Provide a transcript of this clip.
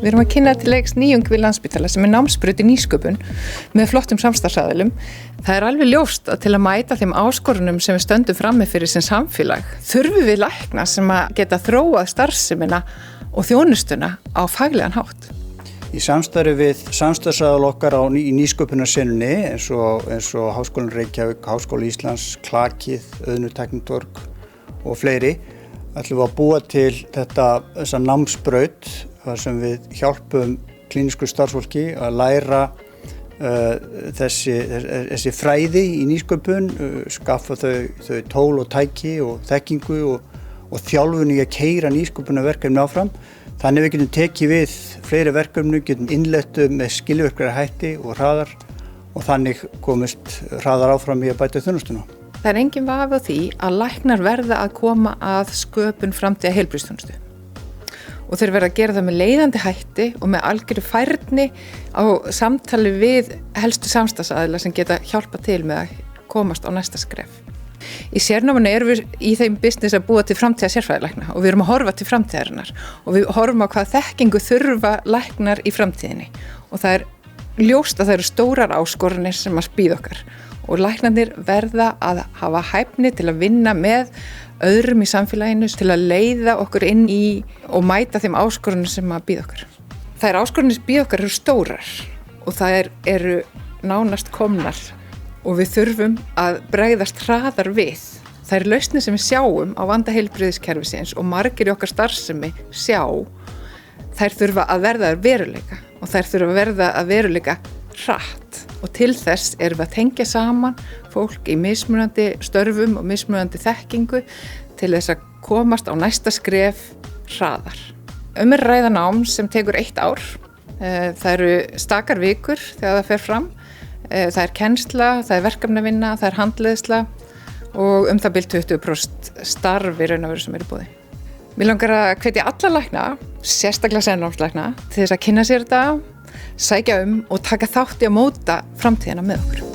Við erum að kynna til leiks nýjung við Landspítala sem námsbraut í nýsköpun með flottum samstarfsaðilum. Það alveg ljóst að til að mæta þeim áskorunum sem við stöndum frammi fyrir sem samfélag þurfum við lækna sem að geta þróað starfsemina og þjónustuna á faglegan hátt. Í samstarfi við samstarfsaðil okkar í nýsköpunarsinnunni eins og Háskólinn Reykjavík, Háskóli Íslands, Klakið, Auðnur Tæknitorg og fleiri ætlum við að búa til þessa námsbraut þar sem við hjálpum klínísku starfsfólki að læra þessi fræði í nýsköpun, skaffa þau tól og tæki og þekkingu og þjálfun í að keyra nýsköpunarverkefni áfram. Þannig við getum tekið við fleiri verkefni, getum innleitt með skilvirkari hætti og hraðar og þannig komist hraðar áfram í að bæta þjónustuna. Það engin vafi á því að læknar verða að koma að sköpun framtíða heilbrigðisþjónustu. Og þeir verða að gera það með leiðandi hætti og með algjöru færni á samtali við helstu samstarfsaðila sem geta hjálpa til með að komast á næsta skref. Í sérnáminu erum við í þeim business að búa til framtíða sérfræðilækna og við erum að horfa til framtíðarinnar og við horfum á hvað þekkingu þurfa læknar í framtíðinni og það ljóst að það eru stórar áskoranir sem að bíða okkar og læknarnir verða að hafa hæfni til að vinna með öðrum í samfélaginu til að leiða okkur inn í og mæta þeim áskorunum sem að bíða okkar. Þær áskorunir sem bíða okkar eru stórar og þær eru nánast komnar og við þurfum að bregðast hraðar við. Þær lausnir sem við sjáum á vanda heilbrigðiskerfisins og margir í okkar starfsemi sjá, þær þurfa að verða að veruleika og þær þurfa að verða að veruleika hratt og til þess erum við að tengja saman fólk í mismunandi störfum og mismunandi þekkingu til þess að komast á næsta skref hraðar. Er ræða nám sem tekur 1 ár. Það eru stakar vikur þegar það fer fram. Það kennsla, það verkefnavinna, það handleiðsla og það bil 20% starf í raun og veru sem eru í boði. Mér langar að hvetja alla lækna, sérstaklega sérnámslækna, til þess að kynna sér þetta, sækja og taka þátt í að móta framtíðina með okkur.